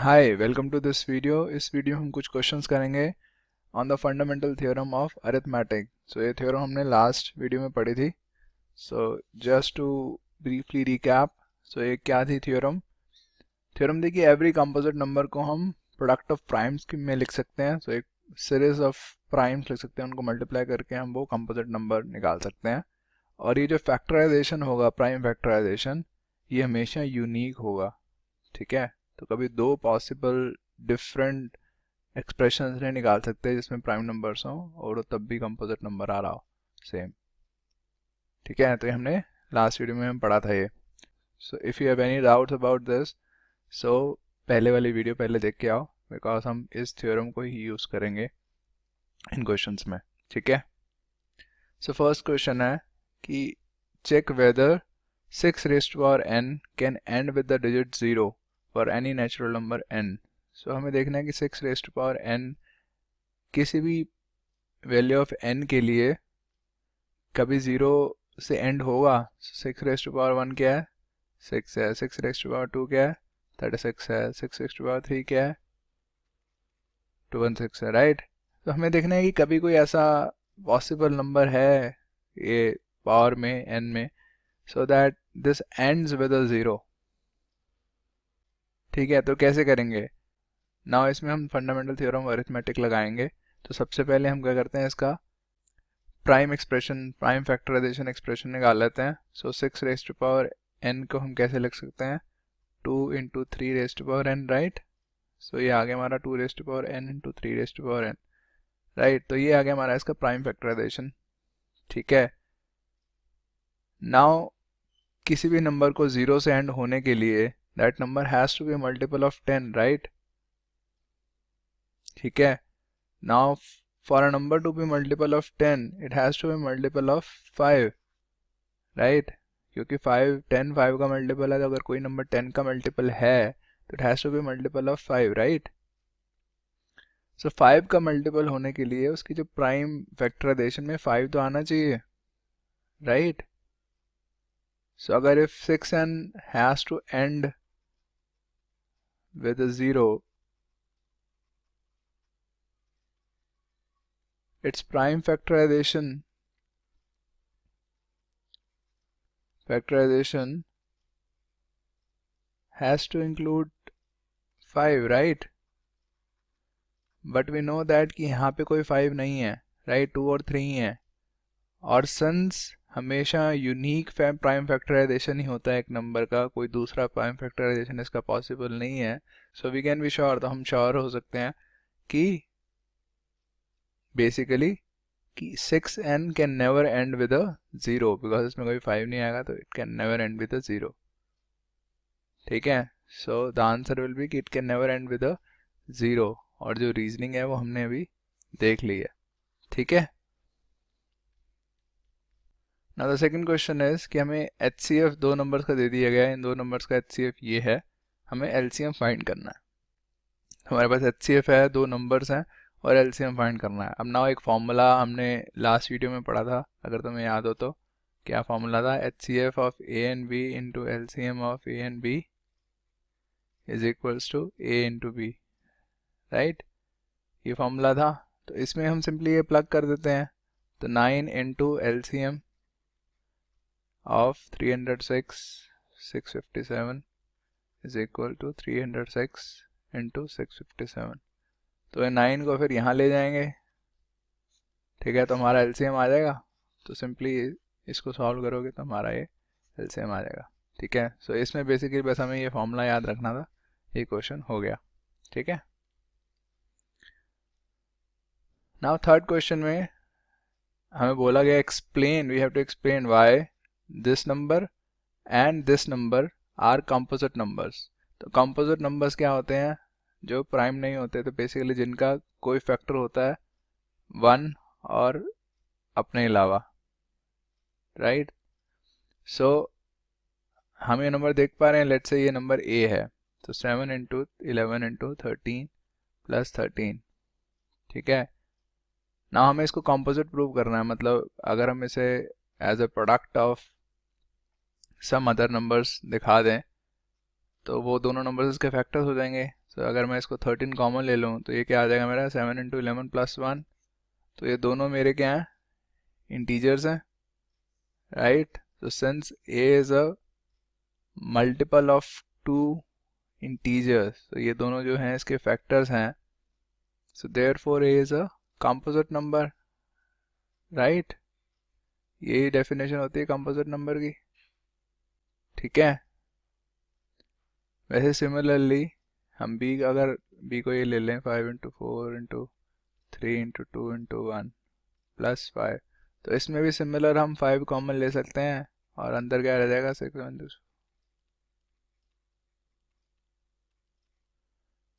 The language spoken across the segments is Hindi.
Hi welcome to this video. इस वीडियो में हम कुछ क्वेश्चंस करेंगे on the fundamental theorem of arithmetic. So ये थ्योरम हमने लास्ट वीडियो में पढ़ी थी। So just to briefly recap, so ये क्या थी थ्योरम? थ्योरम थी कि एवरी कंपोजिट नंबर को हम प्रोडक्ट ऑफ प्राइम्स में लिख सकते हैं। सो एक सीरीज ऑफ प्राइम्स लिख सकते हैं, उनको मल्टीप्लाई करके हम वो कंपोजिट नंबर निकाल सकते हैं। और ये जो फैक्टराइजेशन होगा, प्राइम फैक्टराइजेशन, ये हमेशा यूनिक होगा। ठीक है, तो कभी दो पॉसिबल डिफरेंट एक्सप्रेशंस नहीं निकाल सकते जिसमें प्राइम नंबर्स हो और तब भी कंपोजिट नंबर आ रहा हो सेम। ठीक है, तो ये हमने लास्ट वीडियो में हम पढ़ा था ये। So if you have any doubts about this, so पहले वाली वीडियो पहले देख के आओ, बिकॉज हम इस थ्योरम को ही यूज़ करेंगे इन क्वेश्चंस में। ठीक है, सो फर्स्ट क्वेश्चन है कि check whether 6 raised to power n can end with the digit 0 for any natural number n। सो हमें देखना है कि 6 raised to power n किसी भी वैल्यू ऑफ n के लिए कभी 0 से एंड होगा। 6 raised to power 1 क्या है? 6 है। 6 raised to power 2 क्या है? 36 है। 6 raised to power 3 क्या है? 216 है, राइट। तो हमें देखना है कि कभी कोई ऐसा पॉसिबल नंबर है ये पावर में n में, so that this ends with a 0। ठीक है, तो कैसे करेंगे? नाउ इसमें हम फंडामेंटल थ्योरम अरिथमेटिक लगाएंगे। तो सबसे पहले हम क्या करते हैं, इसका prime expression, prime factorisation expression निकाल लेते हैं। So 6 raise to power n को हम कैसे लिख सकते हैं? 2 into 3 raise to power n, right. So ये आ गया हमारा 2 raise to power n into 3 raise to power n, right. तो ये आ गया हमारा इसका प्राइम फैक्टराइजेशन। ठीक है, नाउ किसी भी नंबर को 0 से एंड होने के लिए that number has to be multiple of 10, right. ठीक है, now for a number to be multiple of 10 it has to be multiple of 5, right। क्योंकि 5 10 5 का मल्टीपल है, तो अगर कोई नंबर 10 का मल्टीपल है तो it has to be multiple of 5, right। सो 5 का मल्टीपल होने के लिए उसकी जो प्राइम फैक्टराइजेशन में 5 तो आना चाहिए, राइट। सो अगर if 6n has to end with a 0, its prime factorization has to include 5, right। But we know that कि यहाँ पे कोई 5 नहीं है, राइट। 2 और 3 ही है। और सिंस हमेशा यूनिक प्राइम फैक्टराइजेशन ही होता है एक नंबर का, कोई दूसरा प्राइम फैक्टराइजेशन इसका पॉसिबल नहीं है। So we can be sure, तो हम श्योर हो सकते हैं कि बेसिकली कि 6n can never end with a 0, because इसमें कोई 5 नहीं आएगा, तो it can never end with a 0। ठीक है, so the answer will be कि it can never end with a 0। और जो रीजनिंग है वो हमने अभी देख ली है। ठीक है, now the second question is कि हमें HCF दो नंबर्स का दे दिया गया है। इन दो नंबर्स का HCF ये है, हमें LCM फाइंड करना है। हमारे पास HCF है, दो नंबर्स हैं और LCM फाइंड करना है। अब नाउ एक फॉर्मूला हमने लास्ट वीडियो में पढ़ा था, अगर तुम्हें याद हो तो। क्या फॉर्मूला था? HCF of A and B into LCM of A and B is equals to A into B, right. ये फॉर्मूला था। तो इसमें हम सिंपली ये प्लग कर देते हैं। तो 9 into LCM of 306 657 is equal to 306 into 657। तो ये 9 को फिर यहाँ ले जाएंगे। ठीक है, तो हमारा LCM आ जाएगा। तो सिंपली इसको सॉल्व करोगे तो हमारा ये LCM आ जाएगा। ठीक है, सो इसमें बेसिकली बस हमें ये फॉर्मूला याद रखना था, ये क्वेश्चन हो गया। ठीक है, नाउ थर्ड क्वेश्चन में हमें बोला गया explain, we have to explain why this number and this number are composite numbers. तो कंपोजिट नंबर्स क्या होते हैं? जो प्राइम नहीं होते, तो बेसिकली जिनका कोई फैक्टर होता है 1 और अपने अलावा, राइट। सो हम ये नंबर देख पा रहे हैं, लेट्स से ये नंबर A है, तो 7 इंटू 11 इंटू 13 प्लस 13। ठीक है, ना हमें इसको कंपोजिट प्रूव करना है, मतलब अगर हम इसे as a product of some other numbers दिखा दें तो वो दोनों नंबर्स इसके फैक्टर्स हो जाएंगे। तो अगर मैं इसको 13 कॉमन ले लूँ तो ये क्या आ जाएगा मेरा 7 इंटू 11 प्लस 1। तो ये दोनों मेरे क्या हैं, इंटीजर्स हैं, राइट। तो since A is a multiple of 2 integers, तो ये दोनों जो हैं इसके फैक्टर्स हैं, so therefore A is a composite number, right. यही डेफिनेशन होती है कंपोजिट नंबर की, ठीक है। वैसे सिमिलरली हम बी, अगर बी को ये ले लें 5 into 4 into 3 into 2 into 1 plus 5, तो इसमें भी सिमिलर हम 5 कॉमन ले सकते हैं और अंदर क्या रह जाएगा 6।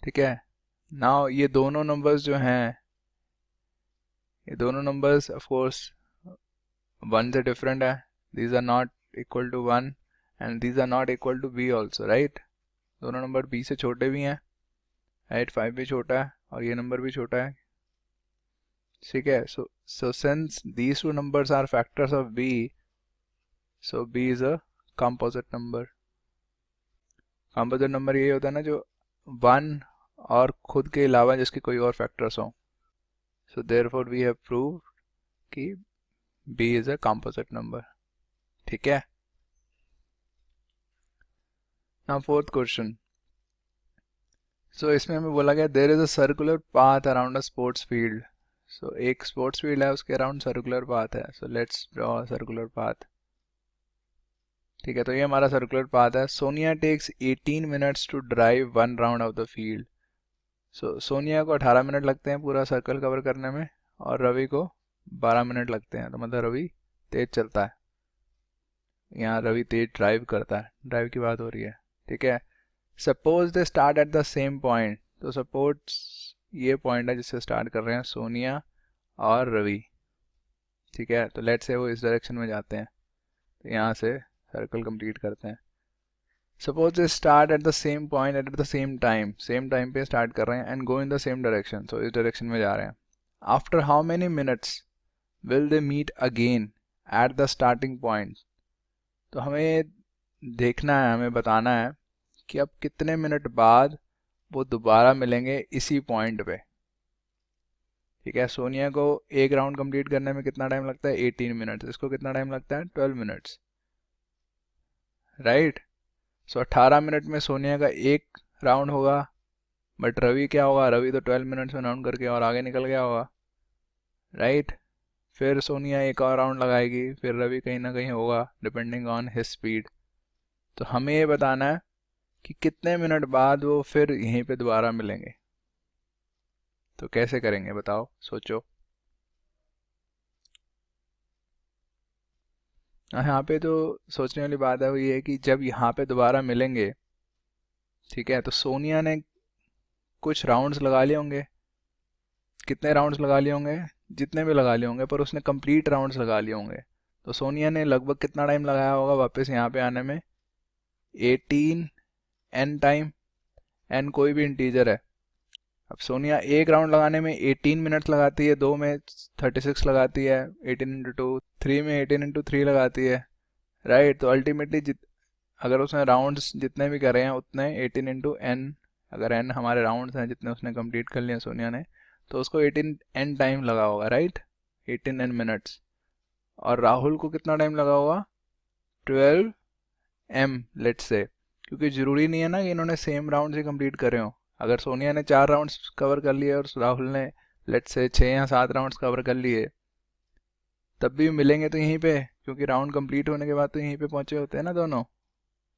ठीक है। नाउ ये दोनों नंबर्स जो हैं, ये दोनों नंबर्स ऑफ कोर्स 1 से डिफरेंट है, these are not equal to 1 and these are not equal to B also, right. दोनों नंबर बी से छोटे भी हैं, राइट। 5 भी छोटा है और ये नंबर भी छोटा है, ठीक है। so since these two numbers are factors of b, so b is a composite number। composite number यही होता है ना जो 1 और खुद के अलावा जिसके कोई और फैक्टर्स हों। so therefore we have proved कि b is a composite number, ठीक है। now fourth question, so इसमें हमें बोला गया there is a circular path around a sports field। so एक स्पोर्ट्स फील्ड है, उसके अराउंड सर्कुलर पाथ है। so let's draw a circular path, ठीक है। तो ये हमारा सर्कुलर पाथ है। Sonia takes 18 minutes to drive 1 round of the field. So Sonia को 18 मिनट लगते हैं पूरा सर्कल कवर करने में और रवि को 12 मिनट लगते हैं। तो मतलब रवि तेज चलता है, यहाँ रवि तेज ड्राइव करता है, ड्राइव की बात हो रही है, ठीक है। Suppose they start at the same point, तो सपोज ये पॉइंट है जिससे स्टार्ट कर रहे हैं सोनिया और रवि, ठीक है। तो लेट्स से वो इस डायरेक्शन में जाते हैं, तो यहाँ से सर्कल कंप्लीट करते हैं। Suppose they start at the same point at the same time पे स्टार्ट कर रहे हैं and go in the same direction, तो इस डायरेक्शन में जा रहे हैं। After how many minutes will they meet again at the starting point. तो हमें देखना है, हमें बताना है कि अब कितने मिनट बाद वो दोबारा मिलेंगे इसी पॉइंट पे, ठीक है। सोनिया को एक राउंड कंप्लीट करने में कितना टाइम लगता है 18 मिनट्स, इसको कितना टाइम लगता है 12 मिनट्स, राइट। सो 18 मिनट में सोनिया का एक राउंड होगा, बट रवि क्या होगा, रवि तो 12 मिनट्स में राउंड करके और आगे निकल गया होगा, राइट। फिर सोनिया एक और राउंड लगाएगी, फिर रवि कहीं ना कहीं होगा डिपेंडिंग ऑन हिज स्पीड। तो हमें ये बताना है कि कितने मिनट बाद वो फिर यहीं पे दोबारा मिलेंगे। तो कैसे करेंगे बताओ, सोचो। यहाँ पे तो सोचने वाली बात है वो ये है कि जब यहाँ पे दोबारा मिलेंगे, ठीक है, तो सोनिया ने कुछ राउंड्स लगा लिए होंगे। कितने राउंड्स लगा लिए होंगे, जितने भी लगा लिए होंगे, पर उसने कंप्लीट राउंड्स लगा लिए होंगे। तो सोनिया ने लगभग कितना टाइम लगाया होगा वापस यहाँ पे आने में, 18 n टाइम, n कोई भी इंटीजर है। अब सोनिया एक राउंड लगाने में 18 मिनट्स लगाती है, 2 में 36 लगाती है, 18 इंटू 2, 3 में 18 इंटू 3 लगाती है, राइट। तो अल्टीमेटली अगर उसने राउंड्स जितने भी करे हैं उतने 18 इंटू n, अगर n हमारे राउंड्स हैं जितने उसने कंप्लीट कर लिए सोनिया ने, तो उसको 18 n टाइम लगा होगा, राइट, 18 n मिनट्स। और राहुल को कितना टाइम लगा होगा 12 m लेट्स से, क्योंकि ज़रूरी नहीं है ना कि इन्होंने सेम राउंड ही कंप्लीट करे हों। अगर सोनिया ने 4 राउंड्स कवर कर लिए और राहुल ने लेट्स से 6 या 7 राउंड्स कवर कर लिए, तब भी मिलेंगे तो यहीं पे, क्योंकि राउंड कंप्लीट होने के बाद तो यहीं पे पहुंचे होते हैं ना दोनों।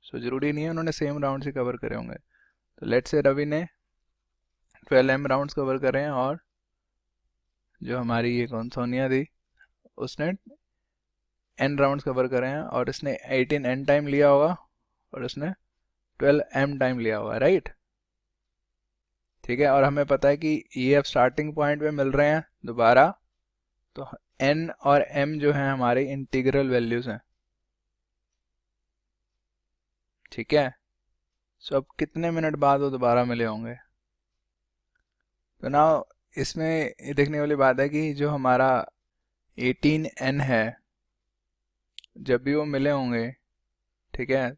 सो ज़रूरी नहीं है उन्होंने सेम राउंड ही कवर करे होंगे। तो लेट्स से रवि ने 12 m राउंड्स कवर करे हैं और जो हमारी ये कौन सोनिया थी उसने n राउंड्स कवर करे हैं, और इसने 18 n टाइम लिया होगा और उसने 12 m टाइम लिया होगा, राइट, ठीक है। और हमें पता है कि ये अब स्टार्टिंग पॉइंट पे मिल रहे हैं दोबारा, तो n और m जो है हमारे इंटीग्रल वैल्यूज हैं, ठीक है। सो अब कितने मिनट बाद वो दोबारा मिले होंगे। तो ना इसमें ये देखने वाली बात है कि जो हमारा 18n है, जब भी वो मिले होंगे, ठीक है,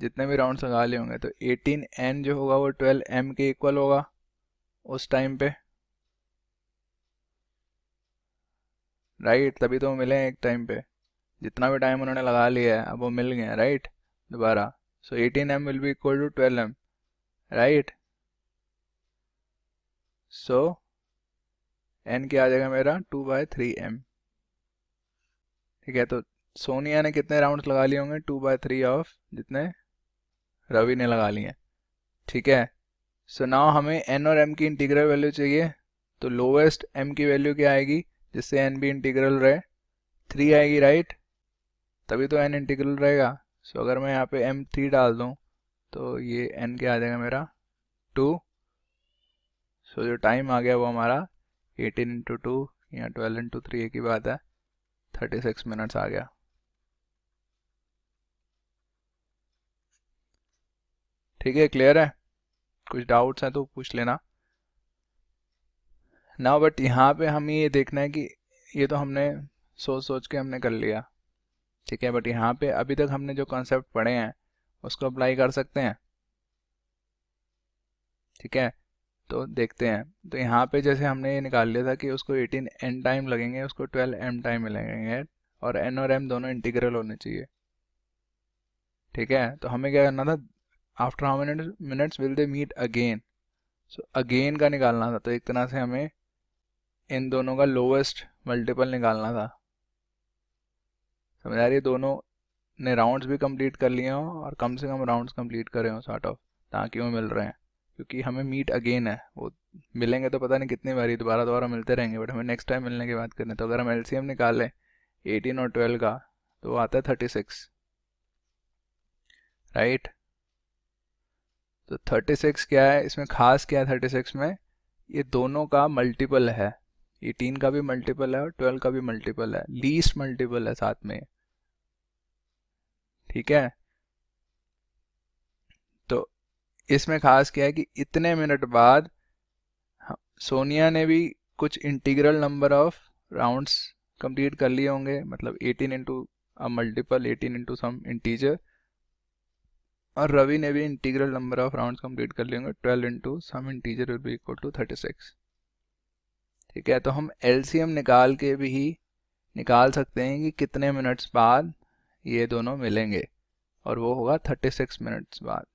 जितने भी राउंड्स लगा लिए होंगे, तो 18n जो होगा वो 12m के इक्वल होगा उस टाइम पे, राइट। तभी तो वो मिले हैं एक टाइम पे, जितना भी टाइम उन्होंने लगा लिया है अब वो मिल गए हैं, राइट, दोबारा। So 18m will be equal to 12m, right. So n क्या आ जाएगा मेरा 2/3m, ठीक है। तो सोनिया ने कितने राउंड्स लगा लिए होंगे, 2/3 ऑफ जितने रवि ने लगा लिए हैं, ठीक है। सो नाउ हमें n और m की इंटीग्रल वैल्यू चाहिए, तो लोवेस्ट m की वैल्यू क्या आएगी जिससे n भी इंटीग्रल रहे, 3 आएगी, राइट, तभी तो n इंटीग्रल रहेगा। सो अगर मैं यहाँ पे m 3 डाल दूँ तो ये n क्या आ जाएगा मेरा 2। सो जो टाइम आ गया वो हमारा 18 × 2 या 12 × 3 एक ही बात है, 36 मिनट्स आ गया, ठीक है। क्लियर है, कुछ डाउट्स हैं तो पूछ लेना ना। बट यहाँ पे हमें ये देखना है कि ये तो हमने सोच सोच के हमने कर लिया, ठीक है। बट यहाँ पे अभी तक हमने जो कॉन्सेप्ट पढ़े हैं उसको अप्लाई कर सकते हैं, ठीक है। तो देखते हैं। तो यहाँ पे जैसे हमने ये निकाल लिया था कि उसको 18n टाइम लगेंगे, उसको 12m टाइम लगेंगे, और n और m दोनों इंटीग्रल होने चाहिए, ठीक है। तो हमें क्या करना था, after how many minutes will they meet again, so again का निकालना था। तो एक तरह से हमें इन दोनों का लोवेस्ट मल्टीपल निकालना था, समझ आ रही है। दोनों ने राउंड्स भी कंप्लीट कर लिए हों और कम से कम राउंड्स कंप्लीट करे हों सॉर्ट ऑफ, ताकि वो मिल रहे हैं, क्योंकि हमें मीट अगेन है। वो मिलेंगे तो पता नहीं कितनी बारी दोबारा दोबारा मिलते रहेंगे, बट हमें नेक्स्ट टाइम मिलने की बात करें तो अगर हम एलसीएम निकालें 18 और 12 का तो वो आता है 36, राइट। तो 36 क्या है इसमें खास, क्या है 36 में, ये दोनों का मल्टीपल है, 18 का भी मल्टीपल है और 12 का भी मल्टीपल है, लीस्ट मल्टीपल है साथ में, ठीक है। तो इसमें खास क्या है कि इतने मिनट बाद सोनिया ने भी कुछ integral number of rounds complete कर लिए होंगे, मतलब 18 into a multiple 18 into some integer, और रवि ने भी integral number of rounds complete कर लिए होंगे, 12 into some integer will be equal to 36, ठीक है। तो हम एलसीएम निकाल के भी ही निकाल सकते हैं कि कितने मिनट्स बाद ये दोनों मिलेंगे, और वो होगा 36 मिनट्स बाद,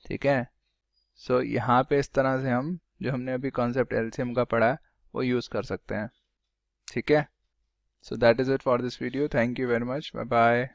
ठीक है। सो यहाँ पे इस तरह से हम जो हमने अभी कॉन्सेप्ट एलसीएम का पढ़ा है वो यूज़ कर सकते हैं, ठीक है। So that is it for this video, thank you very much, bye bye.